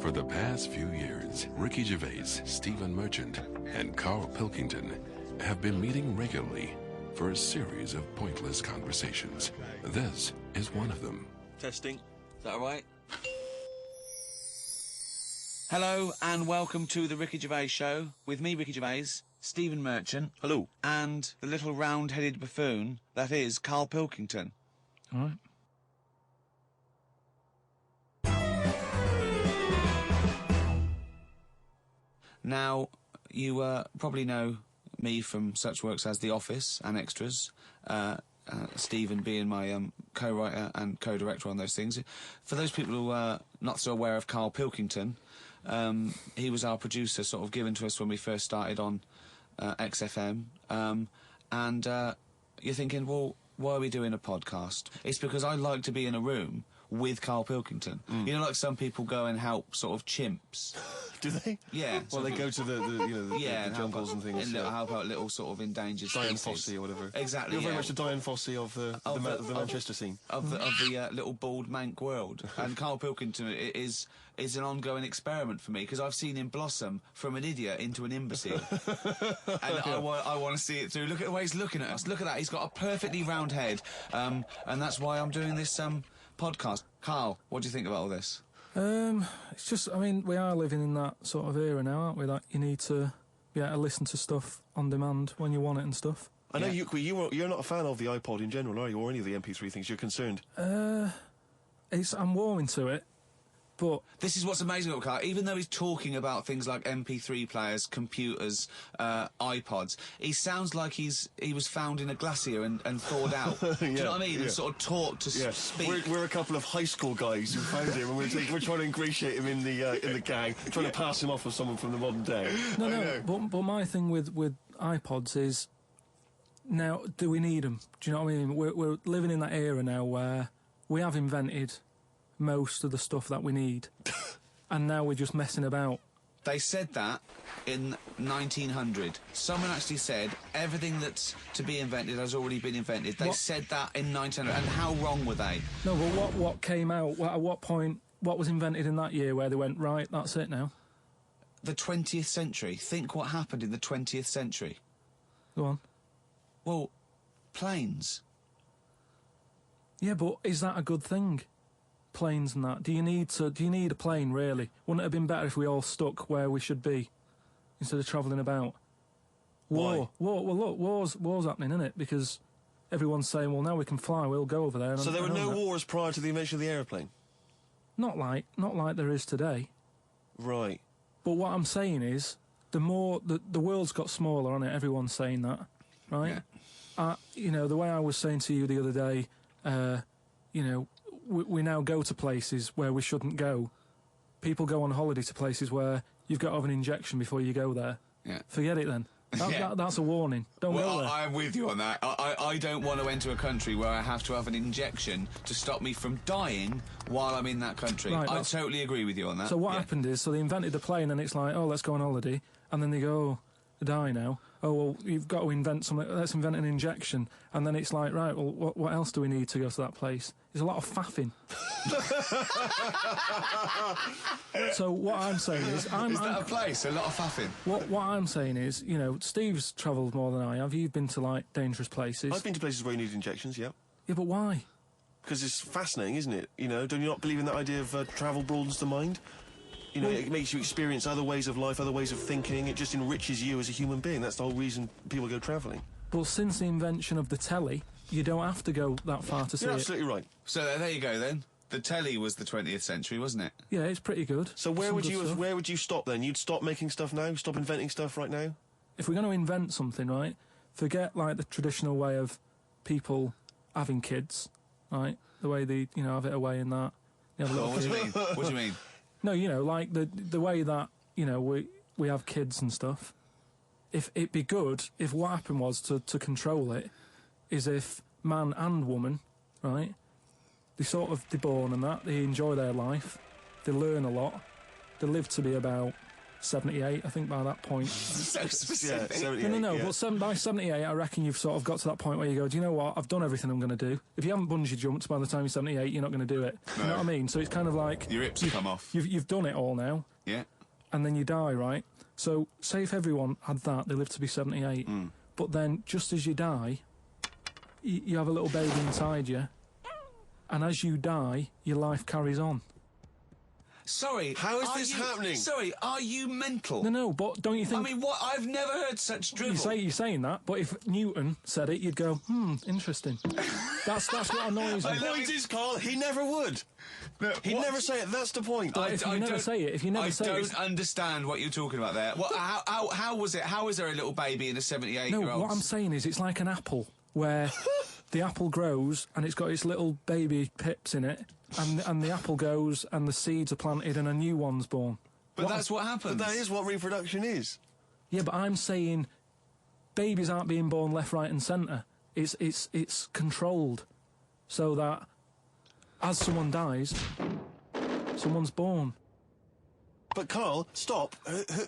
For the past few years, Ricky Gervais, Stephen Merchant, and Karl Pilkington have been meeting regularly for a series of pointless conversations. This is one of them. Testing. Is that all right? Hello and welcome to the Ricky Gervais Show with me, Ricky Gervais, Stephen Merchant. Hello. And the little round-headed buffoon that is Karl Pilkington. All right. Now, you probably know me from such works as The Office and Extras, Stephen being my co-writer and co-director on those things. For those people who are not so aware of Karl Pilkington, he was our producer, sort of given to us when we first started on XFM. And you're thinking, well, why are we doing a podcast? It's because I like to be in a room with Karl Pilkington. You know, like some people go and help sort of chimps. Do they? Yeah. Well, they go to the jungles and things. And help out little sort of endangered Diane species. Fossey or whatever. Exactly. You're very much the Diane Fossey of the Manchester scene. Of the little bald mank world. And Karl Pilkington is an ongoing experiment for me, because I've seen him blossom from an idiot into an imbecile. And I want to see it through. Look at the way he's looking at us. Look at that. He's got a perfectly round head. And that's why I'm doing this podcast. Karl, what do you think about all this? It's just, I mean, we are living in that sort of era now, aren't we? That you need to be able to listen to stuff on demand when you want it and stuff. I know you're not a fan of the iPod in general, are you? Or any of the MP3 things? You're concerned? I'm warming to it, but This is what's amazing about Karl. Even though he's talking about things like MP3 players, computers, iPods, he sounds like he was found in a glacier and thawed out. Do you know what I mean? And sort of taught to speak. We're a couple of high school guys who found him, and we're trying to ingratiate him in the gang, trying to pass him off as someone from the modern day. No. But my thing with iPods is, now, do we need them? Do you know what I mean? We're living in that era now where we have invented most of the stuff that we need, and now we're just messing about. They said that in 1900. Someone actually said everything that's to be invented has already been invented. They said that in 1900. And how wrong were they? No, but what came out? At what point? What was invented in that year where they went, right, that's it now? The 20th century. Think what happened in the 20th century. Go on. Well, planes. Yeah, but is that a good thing? Planes and that. Do you need a plane, really? Wouldn't it have been better if we all stuck where we should be instead of travelling about? War. Well, look, war's happening, isn't it? Because everyone's saying, well, now we can fly, we'll go over there. So there were no wars prior to the invention of the aeroplane? Not like there is today. Right. But what I'm saying is, the world's got smaller, on it. Everyone's saying that, right? Yeah. You know, the way I was saying to you the other day, you know, we now go to places where we shouldn't go. People go on holiday to places where you've got to have an injection before you go there. Yeah. Forget it then. That's a warning. Don't go there. I'm with you on that. I don't want to enter a country where I have to have an injection to stop me from dying while I'm in that country. Right, I totally agree with you on that. So what happened is, they invented the plane, and it's like, oh, let's go on holiday, and then they go, oh, die now. Oh, well, you've got to invent something. Let's invent an injection. And then it's like, right, well, what else do we need to go to that place? There's a lot of faffing. So what I'm saying is... Is that a place? A lot of faffing? What I'm saying is, you know, Steve's travelled more than I have. You've been to, like, dangerous places. I've been to places where you need injections, yeah. Yeah, but why? Because it's fascinating, isn't it? You know, don't you not believe in that idea of travel broadens the mind? You know, it makes you experience other ways of life, other ways of thinking. It just enriches you as a human being. That's the whole reason people go travelling. Well, since the invention of the telly, you don't have to go that far to see it. You're absolutely right. So there you go, then. The telly was the 20th century, wasn't it? Yeah, it's pretty good. So where would you stop then? You'd stop making stuff now? Stop inventing stuff right now? If we're going to invent something, right, forget, like, the traditional way of people having kids, right? The way they, you know, have it away in that. You have a little What do you mean? What do you mean? No, you know, like the way that, you know, we have kids and stuff. If it'd be good if what happened was to control it is if man and woman, right, they're born and that, they enjoy their life, they learn a lot, they live to be about 78, I think, by that point. So specific. Yeah, 78, No, yeah. but by 78, I reckon you've sort of got to that point where you go, do you know what? I've done everything I'm going to do. If you haven't bungee jumped by the time you're 78, you're not going to do it. You know what I mean? So it's kind of like... Your hips come off. You've done it all now. Yeah. And then you die, right? So, say if everyone had that, they lived to be 78. But then, just as you die, you have a little baby inside you. And as you die, your life carries on. Sorry. How is this happening? Sorry, are you mental? No, but don't you think... I mean, what? I've never heard such drivel. You're saying that, but if Newton said it, you'd go, interesting. That's what annoys me. The point is, Karl, he never would. No, He'd never say it, that's the point. If you never say it, I don't understand what you're talking about there. What, how was it? How is there a little baby in a 78-year-old? No, what I'm saying is it's like an apple, where the apple grows and it's got its little baby pips in it, and the apple goes and the seeds are planted and a new one's born. But that's what happens. But that is what reproduction is. Yeah, but I'm saying babies aren't being born left, right and centre. It's controlled, so that as someone dies, someone's born. But Karl, stop.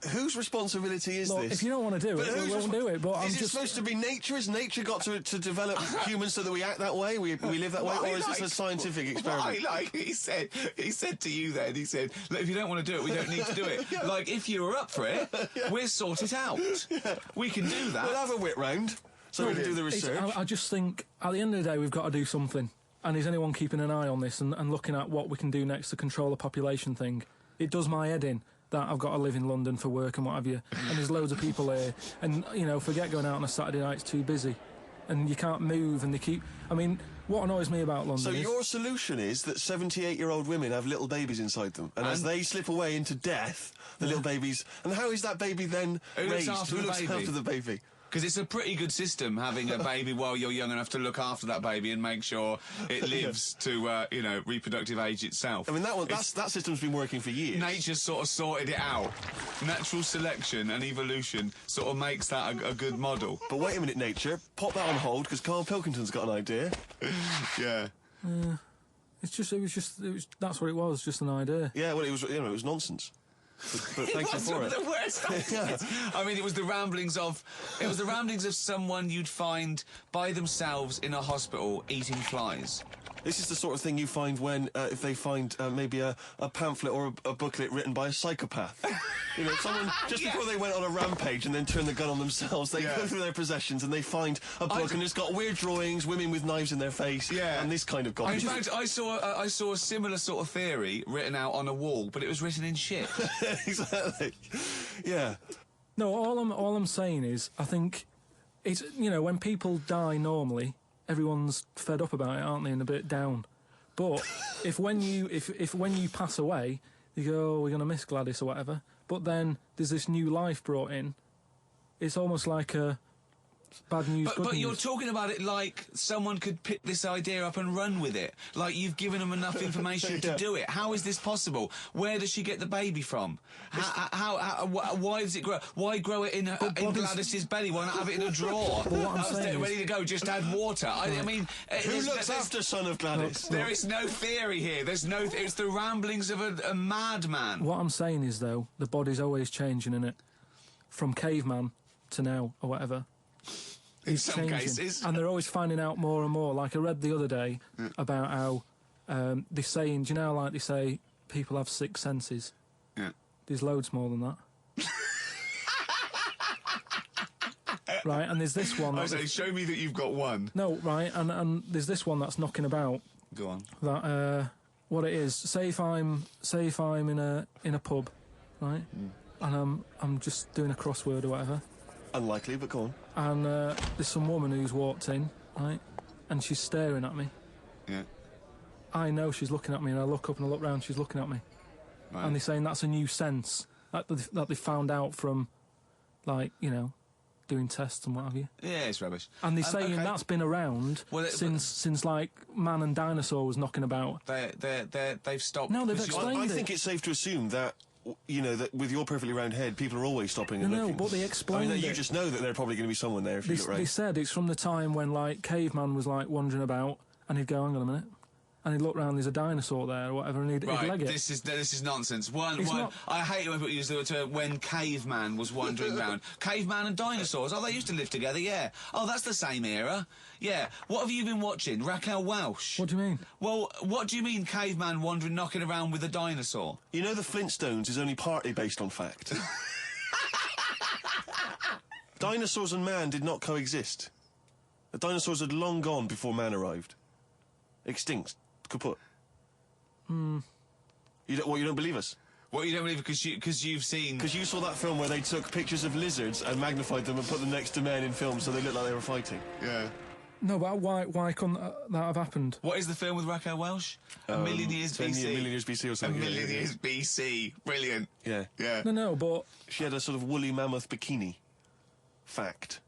Whose responsibility is Look, this? if you don't want to do it, we won't do it. But I'm is it just supposed to be nature? Has nature got to develop humans so that we act that way? We live that way? Or is this a scientific experiment? He said to you then, he said, look, if you don't want to do it, we don't need to do it. Like, if you were up for it, we'll sort it out. We can do that. We'll have a whip round so we can do the research. I just think, at the end of the day, we've got to do something. And is anyone keeping an eye on this and looking at what we can do next to control the population thing? It does my head in that I've got to live in London for work and what have you, and there's loads of people here, and, you know, forget going out on a Saturday night, it's too busy, and you can't move, and they keep... I mean, what annoys me about London So is... your solution is that 78-year-old women have little babies inside them, and as they slip away into death, the little babies... And how is that baby then raised? Who looks after the baby? Because it's a pretty good system, having a baby while you're young enough to look after that baby and make sure it lives to, reproductive age itself. I mean, that system's been working for years. Nature's sort of sorted it out. Natural selection and evolution sort of makes that a good model. But wait a minute, nature. Pop that on hold, because Karl Pilkington's got an idea. Yeah. That's what it was, just an idea. Yeah, well, it was nonsense. But thank you for it. The worst. Yeah. I mean, it was the ramblings of someone you'd find by themselves in a hospital eating flies. This is the sort of thing you find when, if they find maybe a pamphlet or a booklet written by a psychopath. You know, someone, just before they went on a rampage and then turned the gun on themselves, they go through their possessions and they find a book and it's got weird drawings, women with knives in their face, and this kind of garbage. In fact, I saw a similar sort of theory written out on a wall, but it was written in shit. Exactly. Yeah. No, all I'm saying is, I think it's, you know, when people die normally, everyone's fed up about it, aren't they, and a bit down. But if when you pass away, you go, oh, we're going to miss Gladys or whatever, but then there's this new life brought in, it's almost like a bad news, good But news. you're talking about it like someone could pick this idea up and run with it. Like you've given them enough information to do it. How is this possible? Where does she get the baby from? Why does it grow? Why grow it in Gladys's belly? Why not have it in a drawer? But what I'm saying ready to go, just add water. I mean... Who looks after son of Gladys? There is no theory here. There's no... It's the ramblings of a madman. What I'm saying is, though, the body's always changing, innit? From caveman to now, or whatever. In some changing. cases. And they're always finding out more and more. Like I read the other day about how they're saying, do you know, like they say, people have 6 senses. Yeah. There's loads more than that. Right, and there's this one... I say, show me that you've got one. No, right, and there's this one that's knocking about. Go on. That, what it is, say if I'm in a pub, right, and I'm just doing a crossword or whatever. Unlikely, but go on. And there's some woman who's walked in, right, and she's staring at me. Yeah. I know she's looking at me, and I look up and I look round, she's looking at me. Right. And they're saying that's a new sense that they found out from, like, you know, doing tests and what have you. Yeah, it's rubbish. And they're saying that's been around since like man and dinosaur was knocking about. They've stopped. No, they've explained I think it's safe to assume that, you know, that with your perfectly round head, people are always stopping and looking. No, but they explained you just know that there's probably going to be someone there if you look right. They said it's from the time when, like, caveman was, like, wandering about, and he'd go, hang on a minute, and he'd look round, there's a dinosaur there or whatever, and he'd leg it. This is nonsense. Not... I hate it when people use the term when caveman was wandering round. Caveman and dinosaurs. Oh, they used to live together. Yeah. Oh, that's the same era. Yeah. What have you been watching? Raquel Welch. What do you mean? Well, what do you mean caveman wandering, knocking around with a dinosaur? You know the Flintstones is only partly based on fact. Dinosaurs and man did not coexist. The dinosaurs had long gone before man arrived. Extinct. Kaput. You don't believe us? What, you don't believe because you've seen... Because you saw that film where they took pictures of lizards and magnified them and put them next to men in films so they looked like they were fighting. Yeah. No, but why couldn't that have happened? What is the film with Raquel Welch? A Million Years BC. A Million Years BC or something. A Million Years BC. Brilliant. Yeah. Yeah. No, but... She had a sort of woolly mammoth bikini. Fact.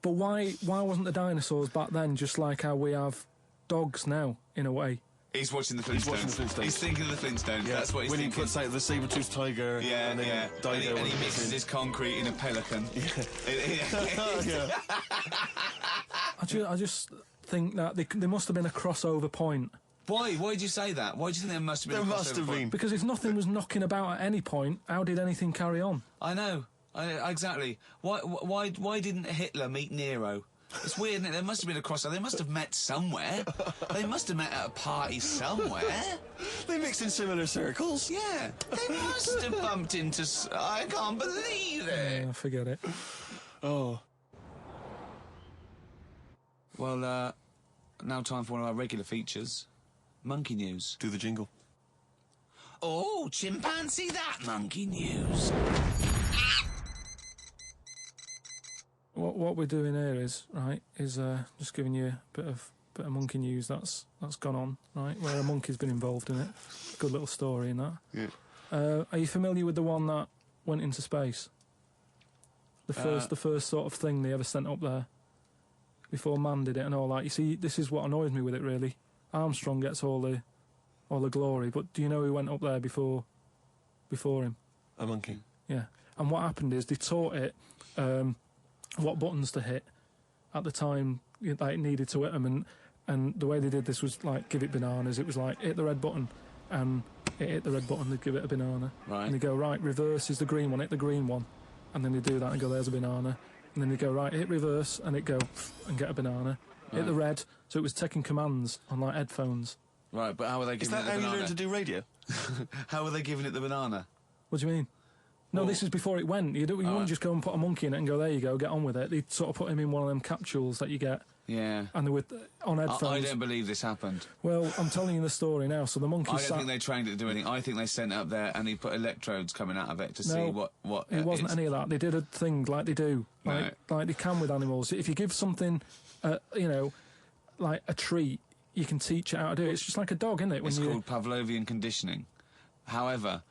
But why wasn't the dinosaurs back then just like how we have dogs now, in a way? He's watching the Flintstones. He's thinking of the Flintstones. Yeah. That's what he's thinking. When he puts out the saber-toothed tiger. Yeah, and then Dido and he mixes his concrete in a pelican. Yeah. I just think that there must have been a crossover point. Why? Why did you say that? Why do you think there must have been a crossover point? Because if nothing was knocking about at any point, how did anything carry on? I know. Exactly. Why didn't Hitler meet Nero? It's weird, isn't it? There must have been a crossover. They must have met somewhere. They must have met at a party somewhere. They mixed in similar circles. Yeah. They must have bumped into... I can't believe it. Forget it. Oh. Well, now time for one of our regular features. Monkey News. Do the jingle. Oh, chimpanzee that monkey news. What we're doing here is just giving you a bit of monkey news that's gone on, right? Where a monkey's been involved in it. Good little story in that. Yeah. Are you familiar with the one that went into space? The first sort of thing they ever sent up there before man did it and all that. You see, this is what annoys me with it really. Armstrong gets all the glory, but do you know who went up there before him? A monkey. Yeah. And what happened is they taught it what buttons to hit at the time that it needed to hit them, and the way they did this was like give it bananas. It was like hit the red button, and it hit the red button, they'd give it a banana. Right. And they go, right, reverse is the green one, hit the green one, and then they do that and go, there's a banana. And then they go, right, hit reverse, and it go and get a banana. Right. Hit the red, so it was taking commands on like headphones. Right, but how were they giving it the banana? Is that how you learned to do radio? How were they giving it the banana? What do you mean? No, this is before it went. You wouldn't just go and put a monkey in it and go, there you go, get on with it. They'd sort of put him in one of them capsules that you get. Yeah. And they were on headphones. I don't believe this happened. Well, I'm telling you the story now. So the monkey I don't think they trained it to do anything. I think they sent it up there and he put electrodes coming out of it to see what it wasn't any of that. They did a thing like they do. Like they can with animals. If you give something, like a treat, you can teach it how to do it. It's just like a dog, isn't it? It's called Pavlovian conditioning. However,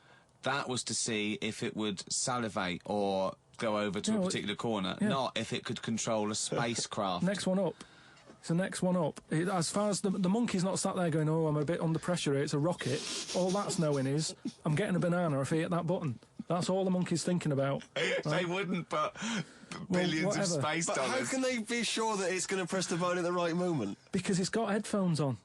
that was to see if it would salivate or go over to a particular corner, not if it could control a spacecraft. Next one up. It's the next one up. As far as the monkey's not sat there going, oh, I'm a bit under pressure here, it's a rocket. All that's knowing is, I'm getting a banana if I hit that button. That's all the monkey's thinking about. Right? They wouldn't put billions of space dollars. How can they be sure that it's going to press the button at the right moment? Because it's got headphones on.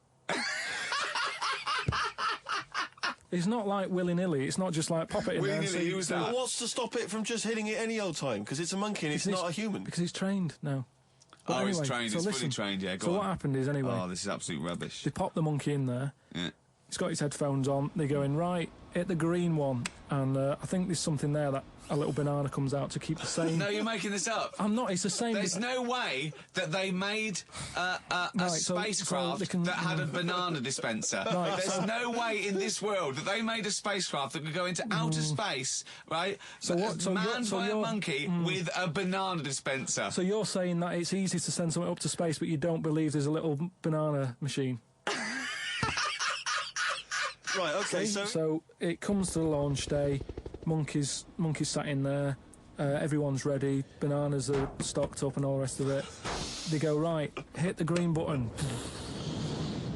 It's not like willy-nilly. It's not just like pop it in there. Willy-nilly, who's that? What's to stop it from just hitting it any old time? Because it's a monkey and it's not a human. Because he's trained now. But anyway, he's trained. He's fully trained, yeah, go on. So what happened is, anyway... Oh, this is absolute rubbish. They pop the monkey in there. Yeah. He's got his headphones on. They go in, right, hit the green one. And I think there's something there that a little banana comes out to keep the same... No, you're making this up. I'm not, it's the same... There's no way that they made a spacecraft that had a banana dispenser. Right, There's no way in this world that they made a spacecraft that could go into outer space, right? Manned by a monkey with a banana dispenser. So you're saying that it's easy to send something up to space, but you don't believe there's a little banana machine? Right, okay, so it comes to the launch day, monkeys sat in there, everyone's ready, bananas are stocked up and all the rest of it. They go, right, hit the green button.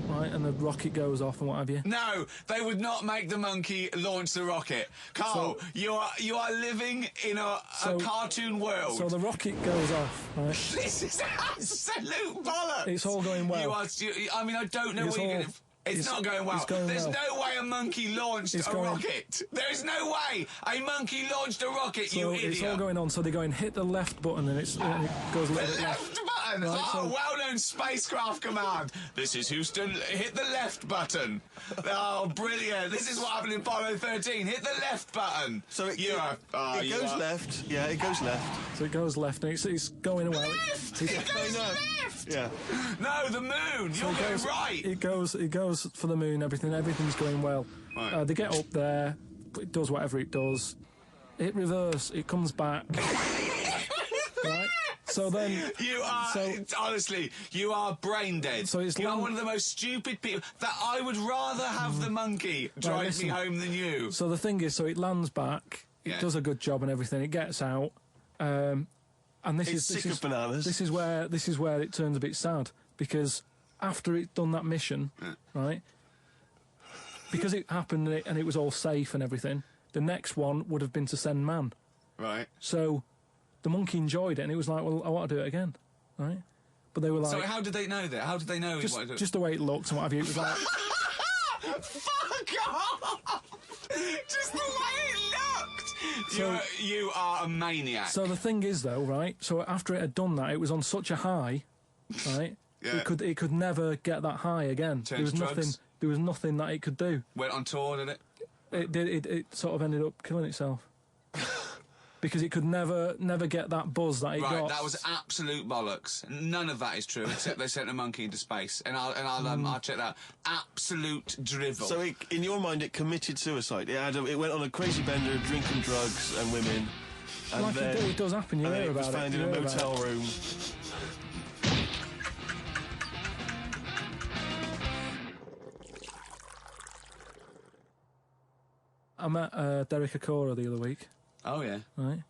Right, and the rocket goes off and what have you. No, they would not make the monkey launch the rocket. Karl, you are living in a cartoon world. So the rocket goes off, right? This is absolute bollocks. It's all going well. I mean, I don't know what you're going to... It's not going well. There's no way a monkey launched a rocket. There is no way a monkey launched a rocket, so you idiot. It's all going on, so they're going, hit the left button, and it goes a little bit left. Button! Right, so well-known spacecraft command. This is Houston, hit the left button. Oh, brilliant. This is what happened in Apollo 13. Hit the left button. So it goes left. Yeah, it goes left. So it goes left, and it's going away. It goes left! Yeah. No, the moon. So You're going right. It goes for the moon. Everything's going well. Right. They get up there. It does whatever it does. It reverse. It comes back. Right. So then honestly, you are brain dead. So you are one of the most stupid people. That I would rather have the monkey drive me home than you. So the thing is, so it lands back. It does a good job and everything. It gets out. And this is bananas. This is where it turns a bit sad, because after it done that mission, right? Because it happened and it was all safe and everything, the next one would have been to send man. Right. So the monkey enjoyed it, and it was like, well, I want to do it again, right? But they were like... So how did they know that? How did they know he wanted to do it? Just the way it looked and what have you. It was like... Fuck off! Just the way it looked! You are a maniac. So the thing is, though, right, so after it had done that, it was on such a high, right? Yeah. It could never get that high again. There was nothing that it could do. Went on tour, did it? It sort of ended up killing itself. Because it could never get that buzz that it got. Right, that was absolute bollocks. None of that is true, except they sent a monkey into space, and I'll check that. Absolute drivel. So in your mind, it committed suicide. It went on a crazy bender of drinking drugs and women. And like then, it does happen. You hear about it. It was found in a motel room. I met Derek Acora the other week. Oh yeah. Right.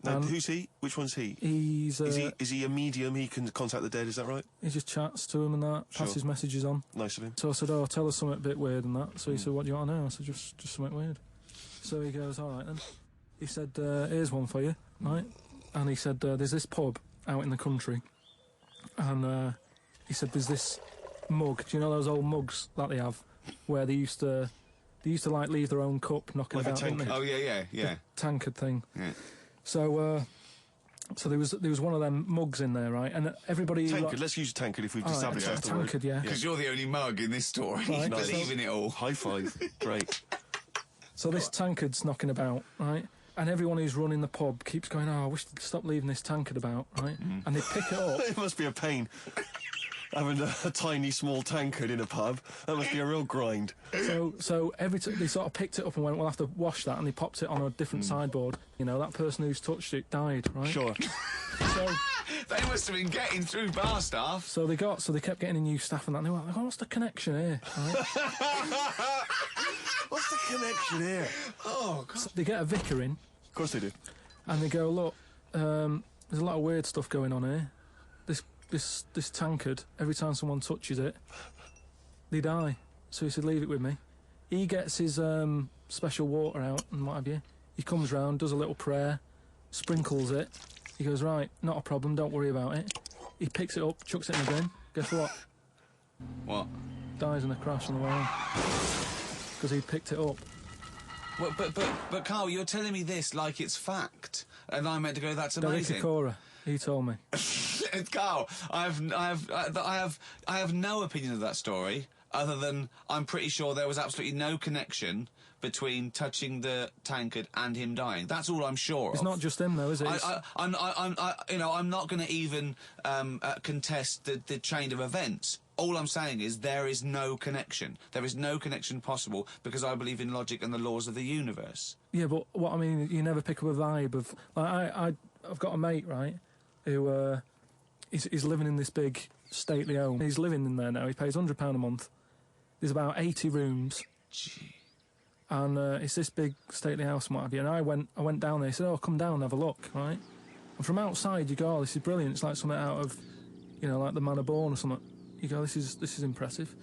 Now, who's he? Which one's he? He's is he a medium? He can contact the dead. Is that right? He just chats to him and that, passes messages on. Nice of him. So I said, "Oh, tell us something a bit weird and that." So he said, "What do you want to know?" I said, "Just something weird." So he goes, "All right then." He said, "Here's one for you, right?" And he said, "There's this pub out in the country, and he said there's this mug. Do you know those old mugs that they have, where they used to like leave their own cup knocking Like a about, didn't tankard. they? Oh yeah. The tankard thing. Yeah. So there was one of them mugs in there, right? And everybody... Tankard, let's use a tankard if we've established a tankard, yeah. Because you're the only mug in this story. Right. You believe in it all. High five. Great. So this tankard's knocking about, right? And everyone who's running the pub keeps going, "Oh, I wish they'd stop leaving this tankard about," right? And they pick it up. It must be a pain. Having a tiny, small tankard in a pub. That must be a real grind. So every they sort of picked it up and went, "We'll have to wash that," and they popped it on a different sideboard. You know, that person who's touched it died, right? Sure. So They must have been getting through bar staff. So they kept getting a new staff and that. And they were like, "Oh, what's the connection here?" Right? What's the connection here? Oh, God. So they get a vicar in. Of course they do. And they go, "Look, there's a lot of weird stuff going on here. This tankard, every time someone touches it, they die." So he said, "Leave it with me." He gets his special water out and what have you. He comes round, does a little prayer, sprinkles it. He goes, "Right, not a problem, don't worry about it." He picks it up, chucks it in the bin. Guess what? What? Dies in a crash on the way home. Because he picked it up. Well, but Karl, you're telling me this like it's fact, and I'm meant to go, "That's amazing." Derek Acora, he told me. Karl, I have no opinion of that story, other than I'm pretty sure there was absolutely no connection between touching the tankard and him dying. That's all I'm sure of. It's not just him, though, is it? I'm not going to even contest the chain of events. All I'm saying is there is no connection. There is no connection possible, because I believe in logic and the laws of the universe. Yeah, but what I mean, you never pick up a vibe of... Like, I've got a mate, right, who he's living in this big stately home. He's living in there now. He pays £100 a month. There's about 80 rooms. Gee. And it's this big stately house and what have you. And I went down there. He said, "Oh, come down and have a look," right? And from outside, you go, "Oh, this is brilliant. It's like something out of, you know, like The Man of Born or something." You go, this is impressive.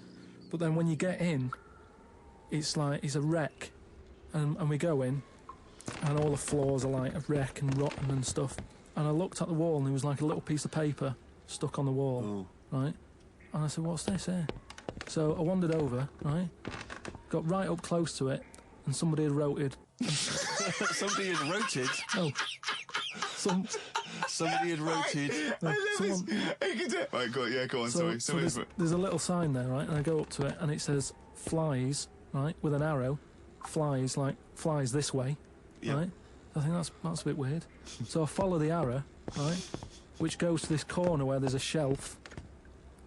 But then when you get in, it's like, it's a wreck. And we go in, and all the floors are like a wreck and rotten and stuff. And I looked at the wall, and there was like a little piece of paper stuck on the wall, right? And I said, "What's this here?" So I wandered over, right? Got right up close to it, and somebody had roted. Somebody had roted. Oh, Somebody had roted. Right, go on. So Sorry. there's a little sign there, right? And I go up to it, and it says flies, right, with an arrow. Flies, like flies this way, Yeah. right? I think that's a bit weird. So I follow the arrow, right, which goes to this corner where there's a shelf,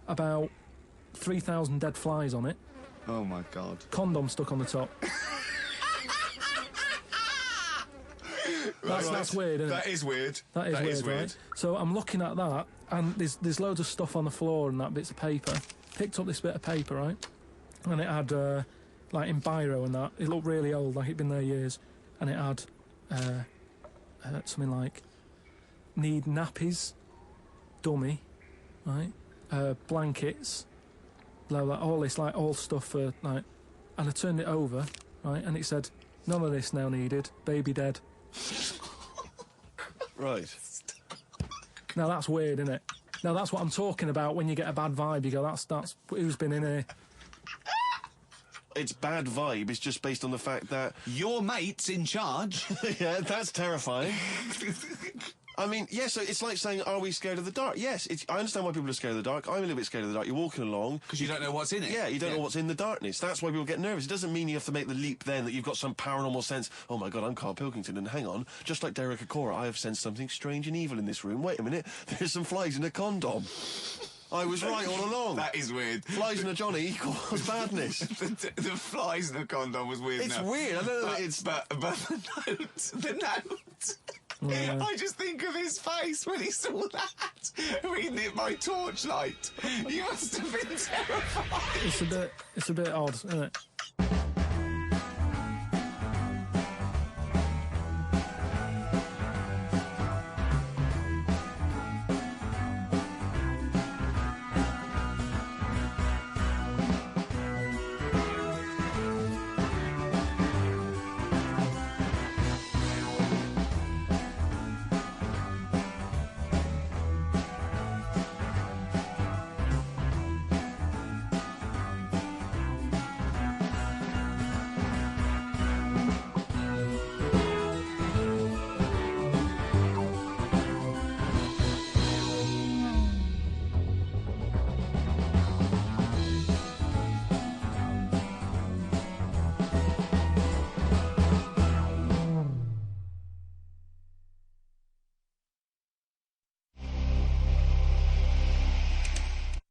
about 3,000 dead flies on it, Oh my God. condom stuck on the top. That's weird, isn't it? That is weird. That is weird, right? So I'm looking at that, and there's loads of stuff on the floor and that, bits of paper. Picked up this bit of paper, right? And it had, like, in biro and that, it looked really old, like it'd been there years. And it had something like, need nappies, dummy, right? Blankets, blah, blah, all this, like, all stuff for, like... And I turned it over, right? And it said, none of this now needed, baby dead. Right. Now that's weird, isn't it? Now that's what I'm talking about when you get a bad vibe. You go, that's who's been in here. It's bad vibe. It's just based on the fact that... Your mate's in charge. Yeah, that's terrifying. I mean, yeah, so it's like saying, are we scared of the dark? Yes, I understand why people are scared of the dark. I'm a little bit scared of the dark. You're walking along. Because you don't know what's in it. Yeah, you don't know what's in the darkness. That's why people get nervous. It doesn't mean you have to make the leap then that you've got some paranormal sense. Oh, my God, I'm Karl Pilkington, and hang on. Just like Derek Acora, I have sensed something strange and evil in this room. Wait a minute. There's some flies in a condom. I was right all along. That is weird. Flies in a Johnny equals badness. the flies in the condom was weird. It's now. weird. I don't know. But the note. Yeah. I just think of his face when he saw that, reading it by torchlight. You must have been terrified. It's a bit odd, isn't it?